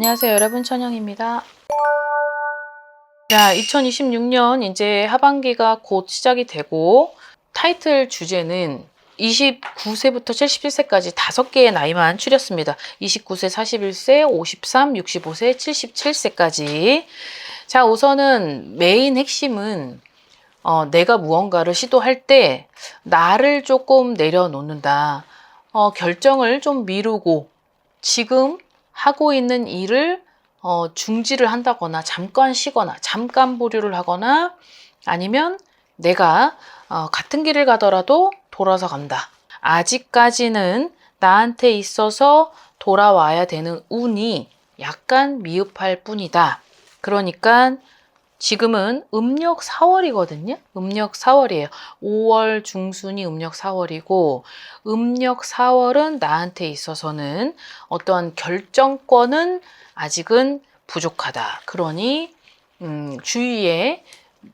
안녕하세요, 여러분. 천영입니다. 자, 2026년 이제 하반기가 곧 시작이 되고, 타이틀 주제는 29세부터 71세까지 5개의 나이만 추렸습니다. 29세, 41세, 53, 65세, 77세까지. 자, 우선은 메인 핵심은 내가 무언가를 시도할 때 나를 조금 내려놓는다. 결정을 좀 미루고 지금 하고 있는 일을 중지를 한다거나 잠깐 쉬거나 잠깐 보류를 하거나 아니면 내가 같은 길을 가더라도 돌아서 간다. 아직까지는 나한테 있어서 돌아와야 되는 운이 약간 미흡할 뿐이다. 그러니까 지금은 음력 4월이거든요. 음력 4월이에요. 5월 중순이 음력 4월이고 음력 4월은 나한테 있어서는 어떠한 결정권은 아직은 부족하다. 그러니 주위에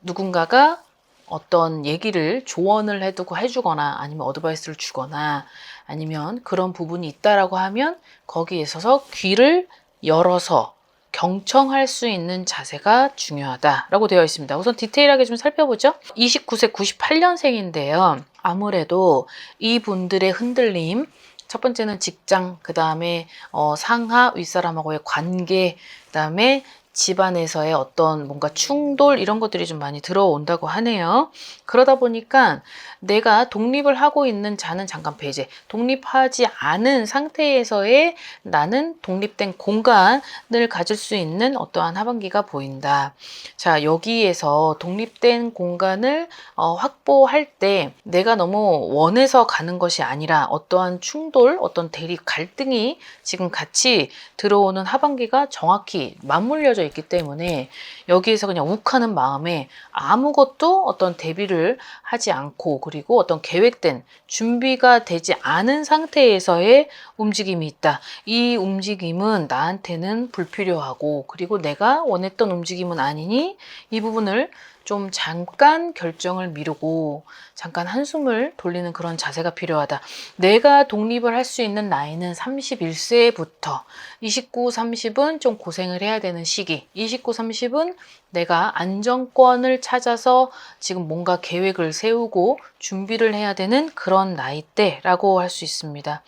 누군가가 어떤 얘기를 조언을 해주거나 아니면 어드바이스를 주거나 아니면 그런 부분이 있다라고 하면 거기에 있어서 귀를 열어서 경청할 수 있는 자세가 중요하다라고 되어 있습니다. 우선 디테일하게 좀 살펴보죠. 29세 98년생인데요. 아무래도 이분들의 흔들림, 첫 번째는 직장, 그 다음에 상하 윗사람하고의 관계, 그 다음에 집안에서의 어떤 뭔가 충돌 이런 것들이 좀 많이 들어온다고 하네요. 그러다 보니까 내가 독립을 하고 있는 자는 잠깐 배제, 독립하지 않은 상태에서의 나는 독립된 공간을 가질 수 있는 어떠한 하반기가 보인다. 자, 여기에서 독립된 공간을 확보할 때 내가 너무 원해서 가는 것이 아니라 어떠한 충돌, 어떤 대립, 갈등이 지금 같이 들어오는 하반기가 정확히 맞물려져 있기 때문에 여기에서 그냥 욱하는 마음에 아무것도 어떤 대비를 하지 않고 그리고 어떤 계획된 준비가 되지 않은 상태에서의 움직임이 있다. 이 움직임은 나한테는 불필요하고 그리고 내가 원했던 움직임은 아니니 이 부분을 좀 잠깐 결정을 미루고 잠깐 한숨을 돌리는 그런 자세가 필요하다. 내가 독립을 할 수 있는 나이는 31세부터 29, 30은 좀 고생을 해야 되는 시기. 29, 30은 내가 안정권을 찾아서 지금 뭔가 계획을 세우고 준비를 해야 되는 그런 나이대라고 할 수 있습니다.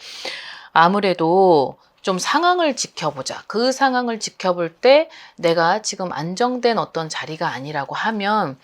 아무래도 좀 상황을 지켜보자. 그 상황을 지켜볼 때 내가 지금 안정된 어떤 자리가 아니라고 하면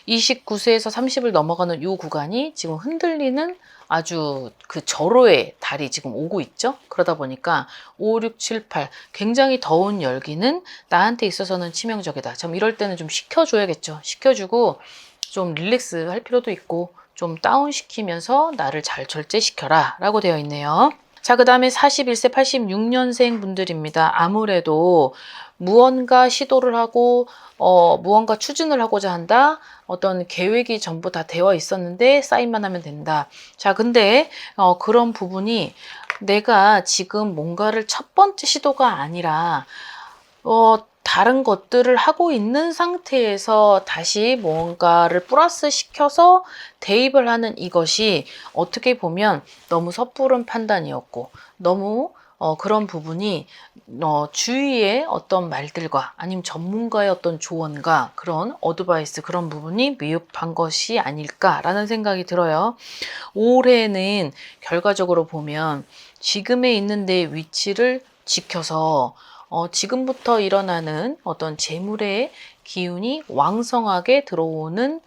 29세에서 30을 넘어가는 이 구간이 지금 흔들리는 아주 그 절호의 달이 지금 오고 있죠. 그러다 보니까 5, 6, 7, 8 굉장히 더운 열기는 나한테 있어서는 치명적이다. 좀 이럴 때는 좀 식혀줘야겠죠. 식혀주고 좀 릴렉스 할 필요도 있고 좀 다운시키면서 나를 잘 절제시켜라 라고 되어 있네요. 자, 그 다음에 41세 86년생 분들입니다. 아무래도 무언가 시도를 하고 무언가 추진을 하고자 한다. 어떤 계획이 전부 다 되어 있었는데 사인만 하면 된다. 자, 근데 그런 부분이 내가 지금 뭔가를 첫 번째 시도가 아니라 다른 것들을 하고 있는 상태에서 다시 뭔가를 플러스 시켜서 대입을 하는 이것이 어떻게 보면 너무 섣부른 판단이었고 너무 그런 부분이 주위의 어떤 말들과 아니면 전문가의 어떤 조언과 그런 어드바이스 그런 부분이 미흡한 것이 아닐까라는 생각이 들어요. 올해는 결과적으로 보면 지금에 있는 내 위치를 지켜서 지금부터 일어나는 어떤 재물의 기운이 왕성하게 들어오는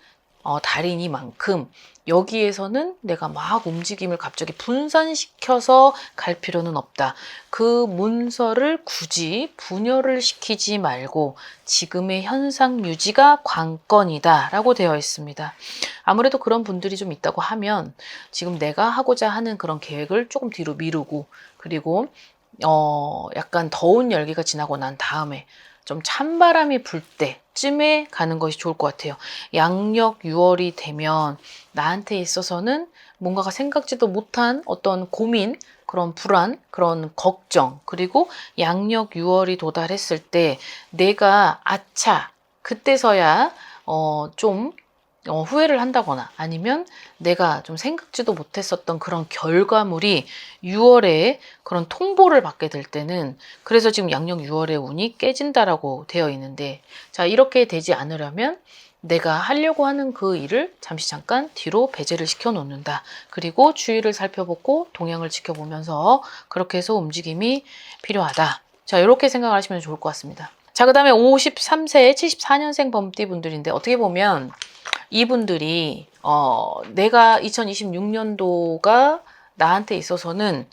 달이니만큼 여기에서는 내가 막 움직임을 갑자기 분산시켜서 갈 필요는 없다. 그 문서를 굳이 분열을 시키지 말고 지금의 현상 유지가 관건이다 라고 되어 있습니다. 아무래도 그런 분들이 좀 있다고 하면 지금 내가 하고자 하는 그런 계획을 조금 뒤로 미루고 그리고 약간 더운 열기가 지나고 난 다음에 좀 찬바람이 불 때쯤에 가는 것이 좋을 것 같아요. 양력 6월이 되면 나한테 있어서는 뭔가가 생각지도 못한 어떤 고민, 그런 불안, 그런 걱정, 그리고 양력 6월이 도달했을 때 내가 아차, 그때서야 좀 후회를 한다거나 아니면 내가 좀 생각지도 못했었던 그런 결과물이 6월에 그런 통보를 받게 될 때는 그래서 지금 양력 6월의 운이 깨진다라고 되어 있는데 자 이렇게 되지 않으려면 내가 하려고 하는 그 일을 잠시 잠깐 뒤로 배제를 시켜 놓는다. 그리고 주위를 살펴보고 동향을 지켜보면서 그렇게 해서 움직임이 필요하다. 자 이렇게 생각하시면 좋을 것 같습니다. 자 그 다음에 53세 74년생 범띠 분들인데 어떻게 보면 이분들이 내가 2026년도가 나한테 있어서는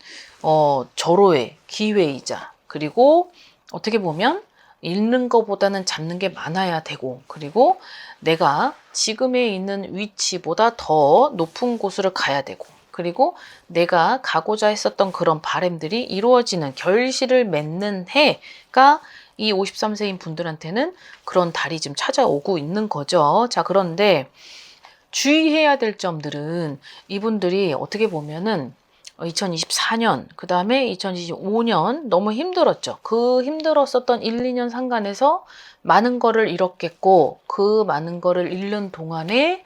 절호의 기회이자 그리고 어떻게 보면 잃는 것보다는 잡는 게 많아야 되고 그리고 내가 지금에 있는 위치보다 더 높은 곳으로 가야 되고 그리고 내가 가고자 했었던 그런 바람들이 이루어지는 결실을 맺는 해가 이 53세인 분들한테는 그런 달이 지금 찾아오고 있는 거죠. 자, 그런데 주의해야 될 점들은 이분들이 어떻게 보면은 2024년, 그 다음에 2025년 너무 힘들었죠. 그 힘들었었던 1, 2년 상간에서 많은 거를 잃었겠고, 그 많은 거를 잃는 동안에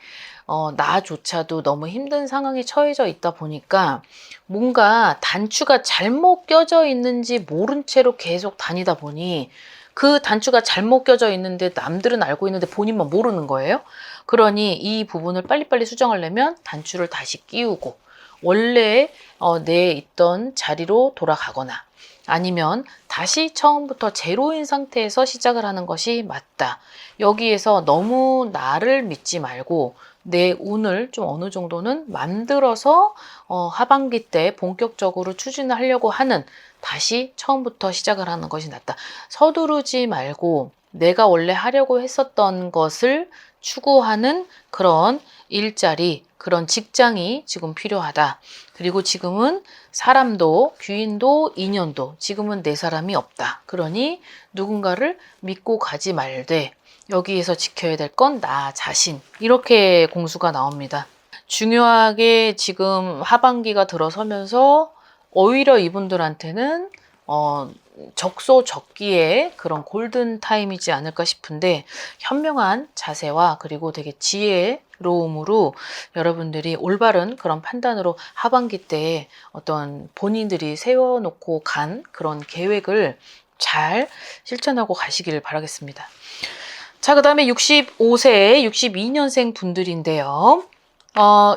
나조차도 너무 힘든 상황에 처해져 있다 보니까 뭔가 단추가 잘못 껴져 있는지 모른 채로 계속 다니다 보니 그 단추가 잘못 껴져 있는데 남들은 알고 있는데 본인만 모르는 거예요. 그러니 이 부분을 빨리빨리 수정하려면 단추를 다시 끼우고 원래 내 있던 자리로 돌아가거나 아니면 다시 처음부터 제로인 상태에서 시작을 하는 것이 맞다. 여기에서 너무 나를 믿지 말고 내 운을 좀 어느 정도는 만들어서 하반기 때 본격적으로 추진을 하려고 하는 다시 처음부터 시작을 하는 것이 낫다. 서두르지 말고 내가 원래 하려고 했었던 것을 추구하는 그런 일자리, 그런 직장이 지금 필요하다. 그리고 지금은 사람도, 귀인도, 인연도 지금은 내 사람이 없다. 그러니 누군가를 믿고 가지 말되 여기에서 지켜야 될 건 나 자신. 이렇게 공수가 나옵니다. 중요하게 지금 하반기가 들어서면서 오히려 이분들한테는 적소적기에 그런 골든 타임이지 않을까 싶은데 현명한 자세와 그리고 되게 지혜로움으로 여러분들이 올바른 그런 판단으로 하반기 때 어떤 본인들이 세워놓고 간 그런 계획을 잘 실천하고 가시기를 바라겠습니다. 자, 그 다음에 65세, 62년생 분들인데요.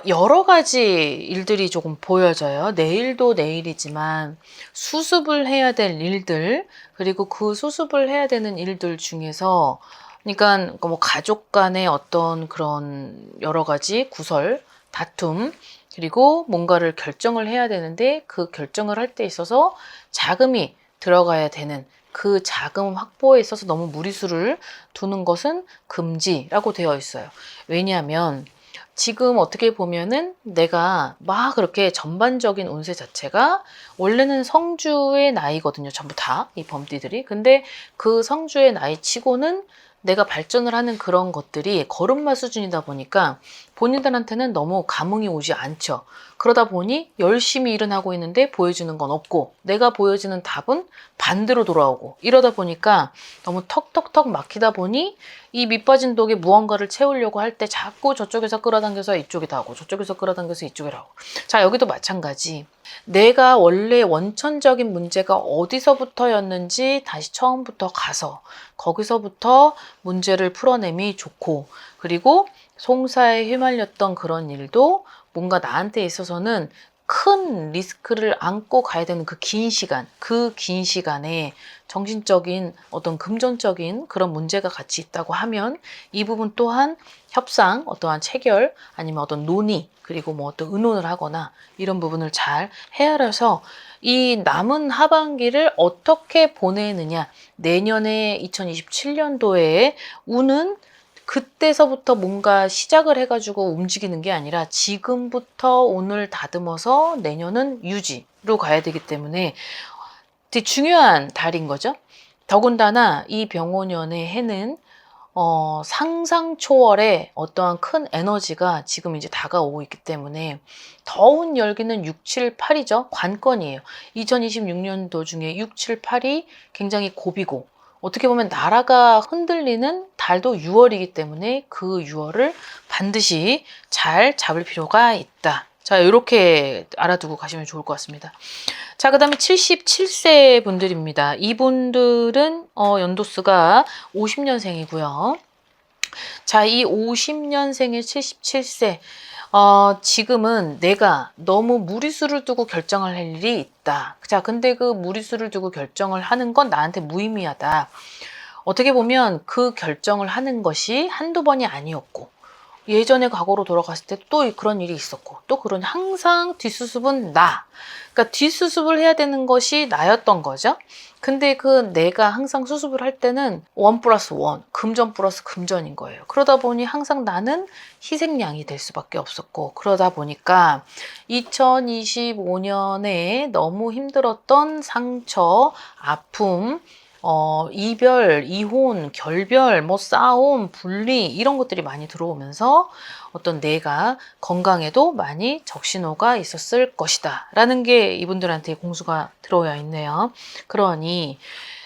여러 가지 일들이 조금 보여져요. 내일도 내일이지만 수습을 해야 될 일들, 그리고 그 수습을 해야 되는 일들 중에서, 그러니까 뭐 가족 간의 어떤 그런 여러 가지 구설, 다툼, 그리고 뭔가를 결정을 해야 되는데 그 결정을 할 때 있어서 자금이 들어가야 되는 그 자금 확보에 있어서 너무 무리수를 두는 것은 금지라고 되어 있어요. 왜냐하면 지금 어떻게 보면은 내가 막 그렇게 전반적인 운세 자체가 원래는 성주의 나이거든요. 전부 다 이 범띠들이. 근데 그 성주의 나이 치고는 내가 발전을 하는 그런 것들이 걸음마 수준이다 보니까 본인들한테는 너무 감흥이 오지 않죠. 그러다 보니 열심히 일은 하고 있는데 보여주는 건 없고 내가 보여지는 답은 반대로 돌아오고 이러다 보니까 너무 턱턱턱 막히다 보니 이 밑빠진 독에 무언가를 채우려고 할 때 자꾸 저쪽에서 끌어당겨서 이쪽에 하고 저쪽에서 끌어당겨서 이쪽에 하고 자 여기도 마찬가지 내가 원래 원천적인 문제가 어디서부터였는지 다시 처음부터 가서 거기서부터 문제를 풀어내미 좋고 그리고 송사에 휘말렸던 그런 일도 뭔가 나한테 있어서는 큰 리스크를 안고 가야 되는 그 긴 시간, 그 긴 시간에 정신적인 어떤 금전적인 그런 문제가 같이 있다고 하면 이 부분 또한 협상, 어떠한 체결, 아니면 어떤 논의, 그리고 뭐 어떤 의논을 하거나 이런 부분을 잘 헤아려서 이 남은 하반기를 어떻게 보내느냐, 내년에 2027년도에 운은 그때서부터 뭔가 시작을 해가지고 움직이는 게 아니라 지금부터 오늘 다듬어서 내년은 유지로 가야 되기 때문에 되게 중요한 달인 거죠. 더군다나 이 병오년의 해는 상상 초월의 어떠한 큰 에너지가 지금 이제 다가오고 있기 때문에 더운 열기는 6, 7, 8이죠. 관건이에요. 2026년도 중에 6, 7, 8이 굉장히 고비고 어떻게 보면 나라가 흔들리는 달도 6월이기 때문에 그 6월을 반드시 잘 잡을 필요가 있다. 자, 이렇게 알아두고 가시면 좋을 것 같습니다. 자, 그 다음에 77세 분들입니다. 이분들은 연도수가 50년생이고요. 자, 이 50년생의 77세. 지금은 내가 너무 무리수를 두고 결정을 할 일이 있다. 자, 근데 그 무리수를 두고 결정을 하는 건 나한테 무의미하다. 어떻게 보면 그 결정을 하는 것이 한두 번이 아니었고, 예전에 과거로 돌아갔을 때 또 그런 일이 있었고, 또 그런 항상 뒷수습은 나. 그러니까 뒷수습을 해야 되는 것이 나였던 거죠. 근데 그 내가 항상 수습을 할 때는 1 플러스 1, 금전 플러스 금전인 거예요. 그러다 보니 항상 나는 희생양이 될 수밖에 없었고, 그러다 보니까 2025년에 너무 힘들었던 상처, 아픔, 이별, 이혼, 결별, 뭐 싸움, 분리 이런 것들이 많이 들어오면서 어떤 내가 건강에도 많이 적신호가 있었을 것이다 라는 게 이분들한테 공수가 들어와 있네요. 그러니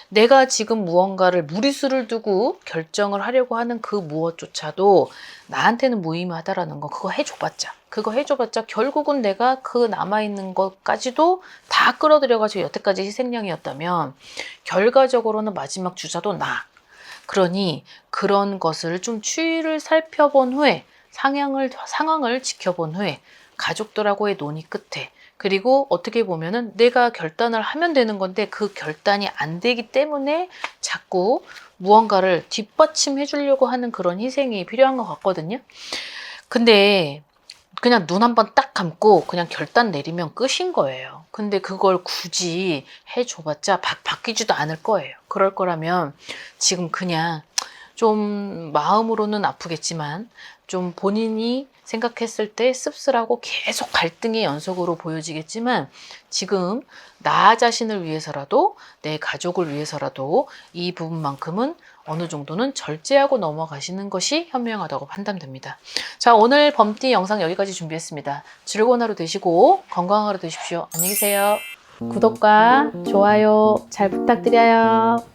내가 지금 무언가를 무리수를 두고 결정을 하려고 하는 그 무엇조차도 나한테는 무의미하다라는 거, 그거 해줘봤자 결국은 내가 그 남아있는 것까지도 다 끌어들여가지고 여태까지 희생양이었다면 결과적으로는 마지막 주자도 나. 그러니 그런 것을 좀 추이를 살펴본 후에 상황을 지켜본 후에 가족들하고의 논의 끝에, 그리고 어떻게 보면은 내가 결단을 하면 되는 건데 그 결단이 안 되기 때문에 자꾸 무언가를 뒷받침해 주려고 하는 그런 희생이 필요한 것 같거든요. 근데 그냥 눈 한번 딱 감고 그냥 결단 내리면 끝인 거예요. 근데 그걸 굳이 해줘봤자 바뀌지도 않을 거예요. 그럴 거라면 지금 그냥 좀 마음으로는 아프겠지만 좀 본인이 생각했을 때 씁쓸하고 계속 갈등의 연속으로 보여지겠지만 지금 나 자신을 위해서라도 내 가족을 위해서라도 이 부분만큼은 어느 정도는 절제하고 넘어가시는 것이 현명하다고 판단됩니다. 자, 오늘 범띠 영상 여기까지 준비했습니다. 즐거운 하루 되시고 건강한 하루 되십시오. 안녕히 계세요. 구독과 좋아요 잘 부탁드려요.